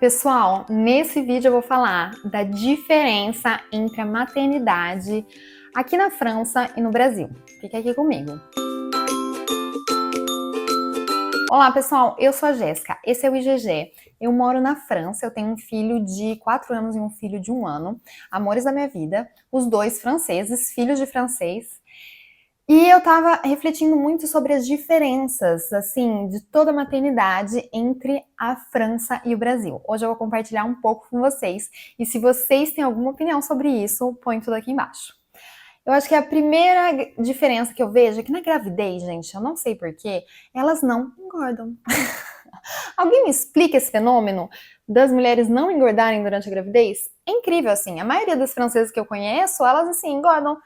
Pessoal, nesse vídeo eu vou falar da diferença entre a maternidade aqui na França e no Brasil. Fica aqui comigo. Olá pessoal, eu sou a Jéssica, esse é o IGG. Eu moro na França, eu tenho um filho de 4 anos e um filho de 1 ano, amores da minha vida, os dois franceses, filhos de francês. E eu tava refletindo muito sobre as diferenças, assim, de toda a maternidade entre a França e o Brasil. Hoje eu vou compartilhar um pouco com vocês. E se vocês têm alguma opinião sobre isso, põe tudo aqui embaixo. Eu acho que a primeira diferença que eu vejo é que na gravidez, gente, eu não sei porquê, elas não engordam. Alguém me explica esse fenômeno das mulheres não engordarem durante a gravidez? É incrível, assim. A maioria das francesas que eu conheço, elas, assim, engordam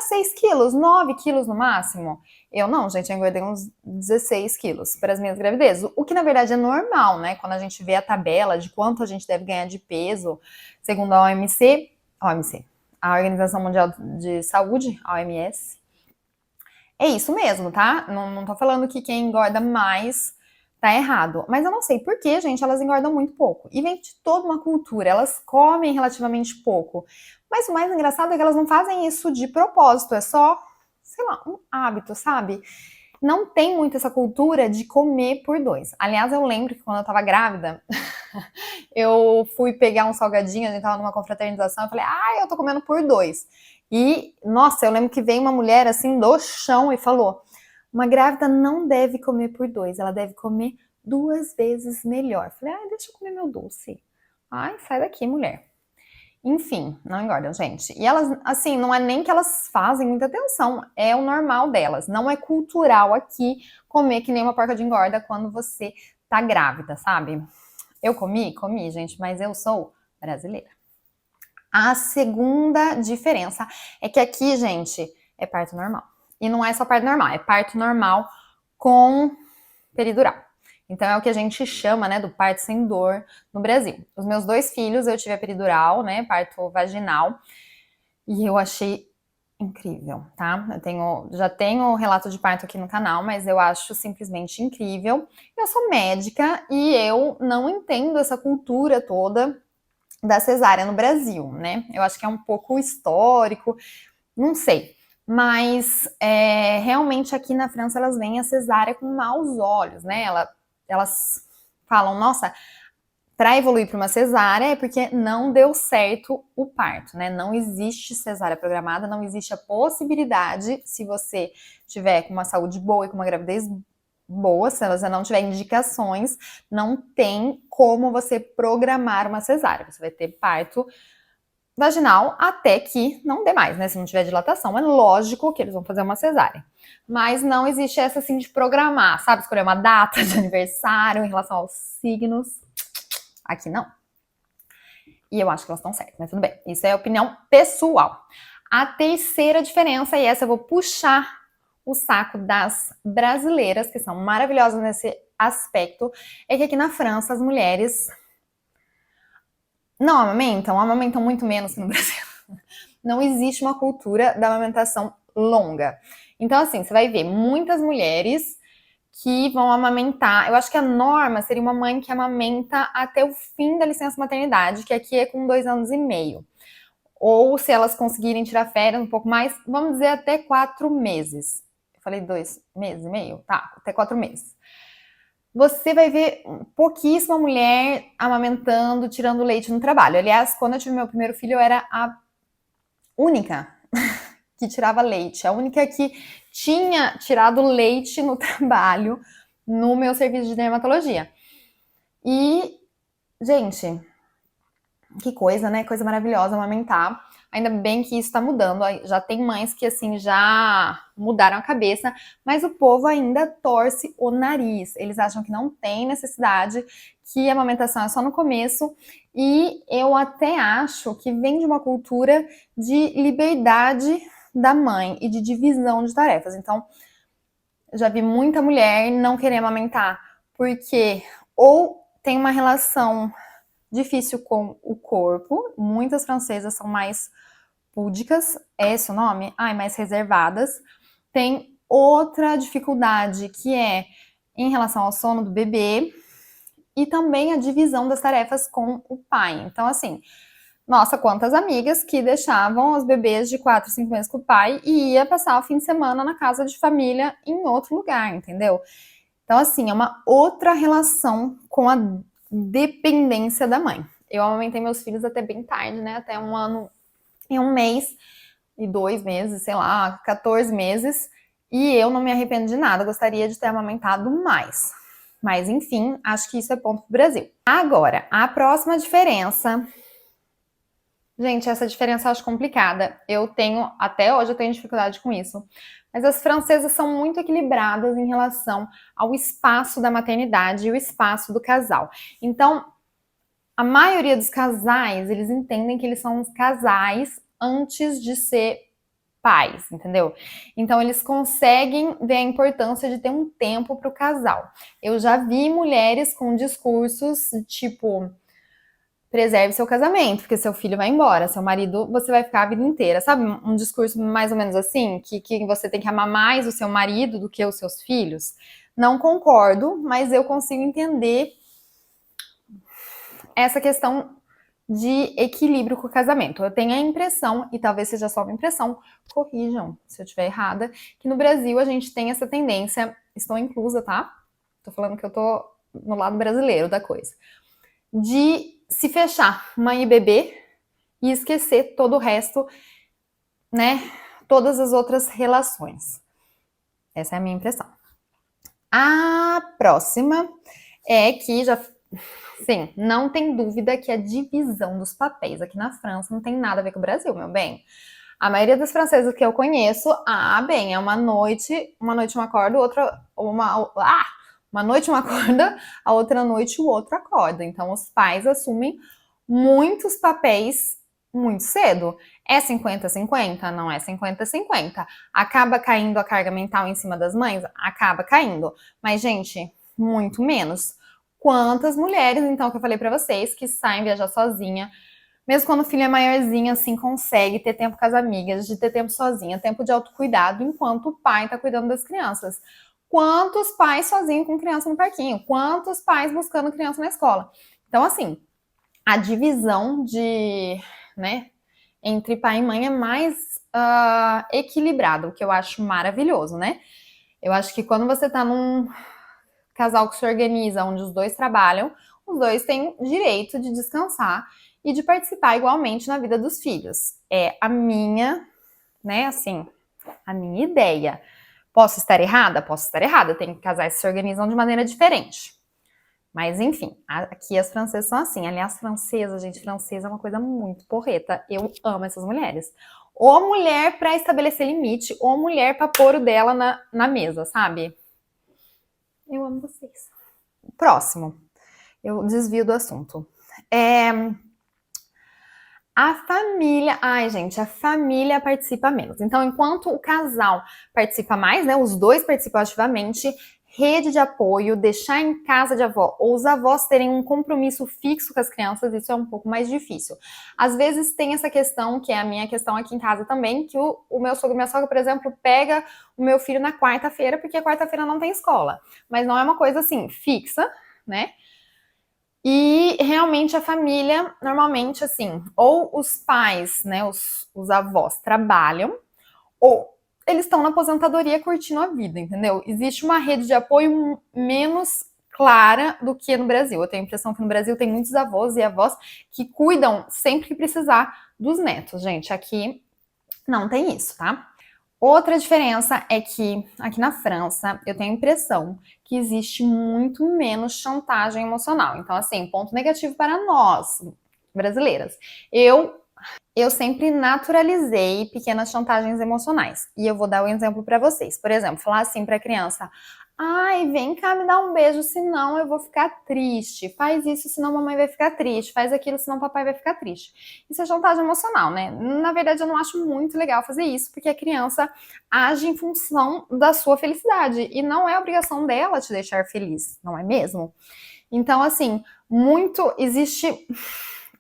6 quilos, 9 quilos no máximo. Eu não, gente, eu engordei uns 16 quilos para as minhas gravidezes. O que, na verdade, é normal, né? Quando a gente vê a tabela de quanto a gente deve ganhar de peso, segundo a OMC, a Organização Mundial de Saúde, a OMS. É isso mesmo, tá? Não tô falando que quem engorda mais tá errado. Mas eu não sei por que, gente, elas engordam muito pouco. E vem de toda uma cultura, elas comem relativamente pouco. Mas o mais engraçado é que elas não fazem isso de propósito, é só, sei lá, um hábito, sabe? Não tem muito essa cultura de comer por dois. Aliás, eu lembro que quando eu tava grávida, eu fui pegar um salgadinho, a gente tava numa confraternização, eu falei, eu tô comendo por dois. E, nossa, eu lembro que veio uma mulher assim do chão e falou: uma grávida não deve comer por dois, ela deve comer 2 vezes melhor. Falei, deixa eu comer meu doce. Ai, sai daqui, mulher. Enfim, não engordam, gente. E elas, assim, não é nem que elas fazem muita atenção, é o normal delas. Não é cultural aqui comer que nem uma porca de engorda quando você tá grávida, sabe? Eu comi, gente, mas eu sou brasileira. A segunda diferença é que aqui, gente, é parto normal. E não é só parto normal, é parto normal com peridural. Então é o que a gente chama, né, do parto sem dor no Brasil. Os meus 2 filhos eu tive a peridural, né, parto vaginal, e eu achei incrível, tá? Já tenho relato de parto aqui no canal, mas eu acho simplesmente incrível. Eu sou médica e eu não entendo essa cultura toda da cesárea no Brasil, né? Eu acho que é um pouco histórico, não sei. Mas realmente aqui na França elas veem a cesárea com maus olhos, né? Elas falam, nossa, para evoluir para uma cesárea é porque não deu certo o parto, né? Não existe cesárea programada, não existe a possibilidade, se você tiver com uma saúde boa e com uma gravidez boa, se você não tiver indicações, não tem como você programar uma cesárea. Você vai ter parto vaginal até que não dê mais, né? Se não tiver dilatação, é lógico que eles vão fazer uma cesárea. Mas não existe essa assim de programar, sabe? Escolher uma data de aniversário em relação aos signos. Aqui não. E eu acho que elas estão certas, mas tudo bem. Isso é opinião pessoal. A terceira diferença, e essa eu vou puxar o saco das brasileiras, que são maravilhosas nesse aspecto, é que aqui na França as mulheres não amamentam muito menos que no Brasil. Não existe uma cultura da amamentação longa. Então, assim, você vai ver muitas mulheres que vão amamentar. Eu acho que a norma seria uma mãe que amamenta até o fim da licença maternidade, que aqui é com 2 anos e meio. Ou se elas conseguirem tirar férias um pouco mais, vamos dizer até 4 meses. Eu falei 2 meses e meio? Tá, até 4 meses. Você vai ver pouquíssima mulher amamentando, tirando leite no trabalho. Aliás, quando eu tive meu primeiro filho, eu era a única que tirava leite, a única que tinha tirado leite no trabalho no meu serviço de dermatologia. E, gente, que coisa, né? Coisa maravilhosa amamentar. Ainda bem que isso está mudando. Já tem mães que, assim, já mudaram a cabeça, mas o povo ainda torce o nariz. Eles acham que não tem necessidade, que a amamentação é só no começo. E eu até acho que vem de uma cultura de liberdade da mãe e de divisão de tarefas. Então, já vi muita mulher não querer amamentar porque ou tem uma relação difícil com o corpo, muitas francesas são mais púdicas, é esse o nome? Mais reservadas. Tem outra dificuldade que é em relação ao sono do bebê, e também a divisão das tarefas com o pai. Então, assim, nossa, quantas amigas que deixavam os bebês de 4, 5 meses com o pai e ia passar o fim de semana na casa de família em outro lugar, entendeu? Então, assim, é uma outra relação com a dependência da mãe. Eu amamentei meus filhos até bem tarde, né? Até 1 ano e 1 mês e 2 meses, sei lá, 14 meses. E eu não me arrependo de nada, gostaria de ter amamentado mais. Mas, enfim, acho que isso é ponto pro Brasil. Agora, a próxima diferença. Gente, essa diferença eu acho complicada. Até hoje eu tenho dificuldade com isso. Mas as francesas são muito equilibradas em relação ao espaço da maternidade e o espaço do casal. Então, a maioria dos casais, eles entendem que eles são os casais antes de ser pais, entendeu? Então, eles conseguem ver a importância de ter um tempo para o casal. Eu já vi mulheres com discursos tipo preserve seu casamento, porque seu filho vai embora, seu marido, você vai ficar a vida inteira. Sabe um discurso mais ou menos assim? Que você tem que amar mais o seu marido do que os seus filhos? Não concordo, mas eu consigo entender essa questão de equilíbrio com o casamento. Eu tenho a impressão, e talvez seja só uma impressão, corrijam se eu estiver errada, que no Brasil a gente tem essa tendência, estou inclusa, tá? Tô falando que eu tô no lado brasileiro da coisa, de se fechar mãe e bebê e esquecer todo o resto, né? Todas as outras relações. Essa é a minha impressão. A próxima é que sim, não tem dúvida que a divisão dos papéis aqui na França não tem nada a ver com o Brasil, meu bem. A maioria dos franceses que eu conheço, é uma noite um acorda, uma noite um acorda, a outra noite o outro acorda. Então, os pais assumem muitos papéis muito cedo. É 50-50? Não é 50-50. Acaba caindo a carga mental em cima das mães? Acaba caindo. Mas, gente, muito menos. Quantas mulheres, então, que eu falei pra vocês, que saem viajar sozinha, mesmo quando o filho é maiorzinho, assim, consegue ter tempo com as amigas, de ter tempo sozinha, tempo de autocuidado, enquanto o pai tá cuidando das crianças. Quantos pais sozinhos com criança no parquinho? Quantos pais buscando criança na escola? Então, assim, a divisão né, entre pai e mãe é mais equilibrada, o que eu acho maravilhoso, né? Eu acho que quando você tá num casal que se organiza, onde os dois trabalham, os dois têm direito de descansar e de participar igualmente na vida dos filhos. É a minha, né, assim, a minha ideia. Posso estar errada? Posso estar errada. Tem casais que se organizam de maneira diferente. Mas, enfim, aqui as francesas são assim. Aliás, francesa é uma coisa muito porreta. Eu amo essas mulheres. Ou mulher pra estabelecer limite, ou mulher pra pôr o dela na mesa, sabe? Eu amo vocês. Próximo. Eu desvio do assunto. A família. Ai, gente, a família participa menos. Então, enquanto o casal participa mais, né? Os dois participam ativamente. Rede de apoio, deixar em casa de avó, ou os avós terem um compromisso fixo com as crianças, isso é um pouco mais difícil. Às vezes tem essa questão, que é a minha questão aqui em casa também, que o meu sogro, minha sogra, por exemplo, pega o meu filho na quarta-feira, porque a quarta-feira não tem escola. Mas não é uma coisa assim, fixa, né? E realmente a família, normalmente assim, ou os pais, né, os avós trabalham, ou eles estão na aposentadoria curtindo a vida, entendeu? Existe uma rede de apoio menos clara do que no Brasil. Eu tenho a impressão que no Brasil tem muitos avós e avós que cuidam sempre que precisar dos netos, gente. Aqui não tem isso, tá? Outra diferença é que aqui na França eu tenho a impressão que existe muito menos chantagem emocional. Então, assim, ponto negativo para nós, brasileiras. Eu sempre naturalizei pequenas chantagens emocionais. E eu vou dar um exemplo para vocês. Por exemplo, falar assim para a criança: ai, vem cá me dar um beijo, senão eu vou ficar triste. Faz isso, senão a mamãe vai ficar triste. Faz aquilo, senão o papai vai ficar triste. Isso é chantagem emocional, né? Na verdade, eu não acho muito legal fazer isso, porque a criança age em função da sua felicidade. E não é obrigação dela te deixar feliz, não é mesmo? Então, assim, existe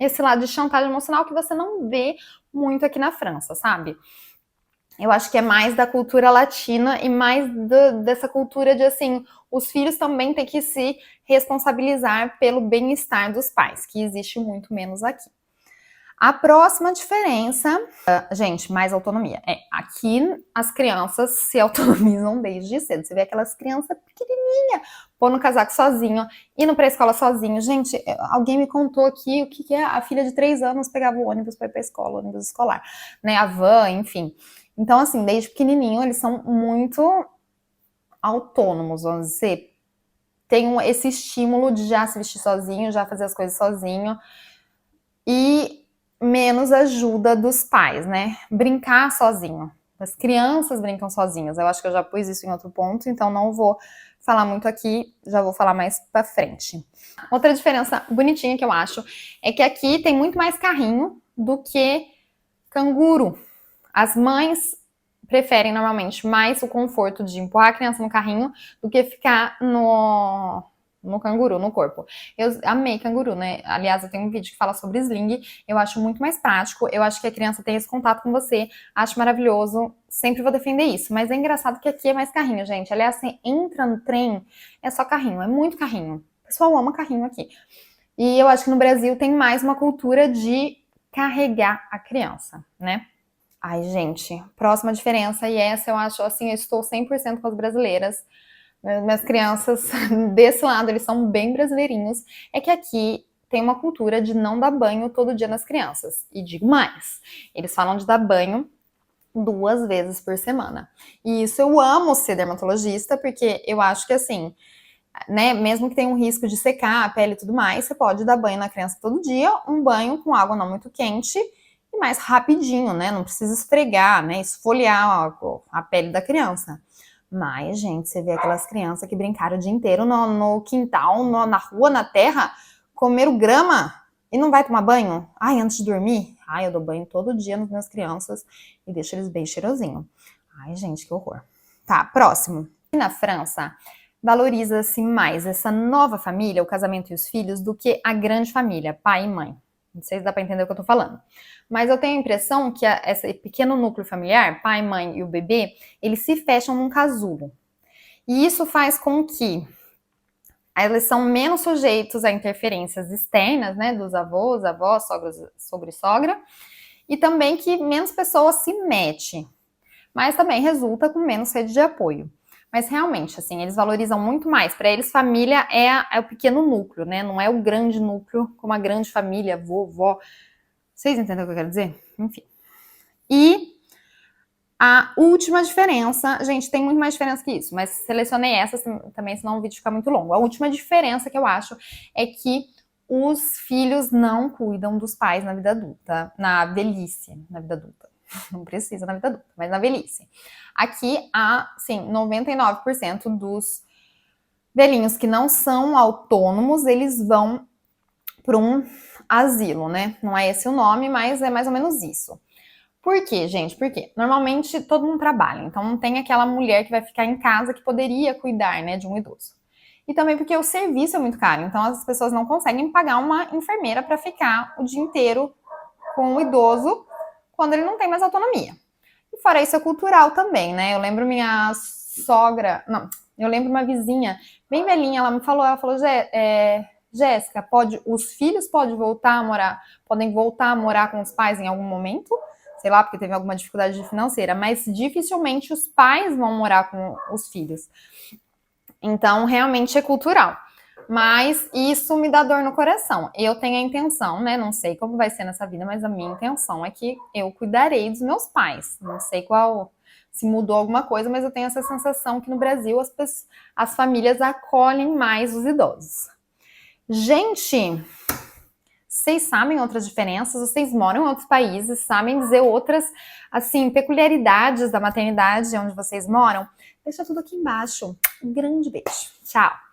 esse lado de chantagem emocional que você não vê muito aqui na França, sabe? Eu acho que é mais da cultura latina e mais dessa cultura de, assim, os filhos também têm que se responsabilizar pelo bem-estar dos pais, que existe muito menos aqui. A próxima diferença, gente, mais autonomia. Aqui as crianças se autonomizam desde cedo. Você vê aquelas crianças pequenininhas, pôr no casaco sozinho, indo pra escola sozinho. Gente, alguém me contou aqui o que é a filha de 3 anos pegava o ônibus pra ir pra escola, o ônibus escolar, né? A van, enfim. Então, assim, desde pequenininho eles são muito autônomos, vamos dizer. Tem esse estímulo de já se vestir sozinho, já fazer as coisas sozinho. E menos ajuda dos pais, né? Brincar sozinho. As crianças brincam sozinhas. Eu acho que eu já pus isso em outro ponto, então não vou falar muito aqui, já vou falar mais pra frente. Outra diferença bonitinha que eu acho é que aqui tem muito mais carrinho do que canguru. As mães preferem normalmente mais o conforto de empurrar a criança no carrinho do que ficar no canguru, no corpo. Eu amei canguru, né? Aliás, eu tenho um vídeo que fala sobre sling. Eu acho muito mais prático. Eu acho que a criança tem esse contato com você. Acho maravilhoso. Sempre vou defender isso. Mas é engraçado que aqui é mais carrinho, gente. Aliás, você entra no trem, é só carrinho. É muito carrinho. O pessoal ama carrinho aqui. E eu acho que no Brasil tem mais uma cultura de carregar a criança, né? Ai, gente, próxima diferença, e essa eu acho, assim, eu estou 100% com as brasileiras. Minhas crianças desse lado, eles são bem brasileirinhos. É que aqui tem uma cultura de não dar banho todo dia nas crianças. E digo mais, eles falam de dar banho 2 vezes por semana. E isso eu amo ser dermatologista, porque eu acho que assim, né, mesmo que tenha um risco de secar a pele e tudo mais, você pode dar banho na criança todo dia, um banho com água não muito quente e mais rapidinho, né? Não precisa esfregar, né? Esfoliar a pele da criança. Mas, gente, você vê aquelas crianças que brincaram o dia inteiro no quintal, na rua, na terra, comeram grama e não vai tomar banho? Ai, antes de dormir? Ai, eu dou banho todo dia nas minhas crianças e deixo eles bem cheirosinhos. Ai, gente, que horror. Tá, próximo. E na França, valoriza-se mais essa nova família, o casamento e os filhos, do que a grande família, pai e mãe. Não sei se dá para entender o que eu tô falando. Mas eu tenho a impressão que esse pequeno núcleo familiar, pai, mãe e o bebê, eles se fecham num casulo. E isso faz com que eles são menos sujeitos a interferências externas, né, dos avós, avós, sogro e sogra, e também que menos pessoas se metem. Mas também resulta com menos rede de apoio. Mas realmente, assim, eles valorizam muito mais. Para eles, família é o pequeno núcleo, né? Não é o grande núcleo, como a grande família, vovó. Vocês entendem o que eu quero dizer? Enfim. E a última diferença, gente, tem muito mais diferença que isso, mas selecionei essas também, senão o vídeo fica muito longo. A última diferença que eu acho é que os filhos não cuidam dos pais na vida adulta, na velhice, na vida adulta. Não precisa na vida adulta, mas na velhice. Aqui há, sim, 99% dos velhinhos que não são autônomos, eles vão para um asilo, né? Não é esse o nome, mas é mais ou menos isso. Por quê, gente? Porque normalmente todo mundo trabalha, então não tem aquela mulher que vai ficar em casa que poderia cuidar, né, de um idoso. E também porque o serviço é muito caro, então as pessoas não conseguem pagar uma enfermeira para ficar o dia inteiro com o idoso quando ele não tem mais autonomia. E fora isso é cultural também, né? Eu lembro minha sogra, não, eu lembro uma vizinha bem velhinha, ela falou, Jéssica, os filhos podem voltar a morar com os pais em algum momento, sei lá, porque teve alguma dificuldade financeira, mas dificilmente os pais vão morar com os filhos. Então, realmente é cultural. Mas isso me dá dor no coração. Eu tenho a intenção, né? Não sei como vai ser nessa vida, mas a minha intenção é que eu cuidarei dos meus pais. Não sei se mudou alguma coisa, mas eu tenho essa sensação que no Brasil as famílias acolhem mais os idosos. Gente, vocês sabem outras diferenças? Vocês moram em outros países? Sabem dizer outras, assim, peculiaridades da maternidade onde vocês moram? Deixa tudo aqui embaixo. Um grande beijo. Tchau!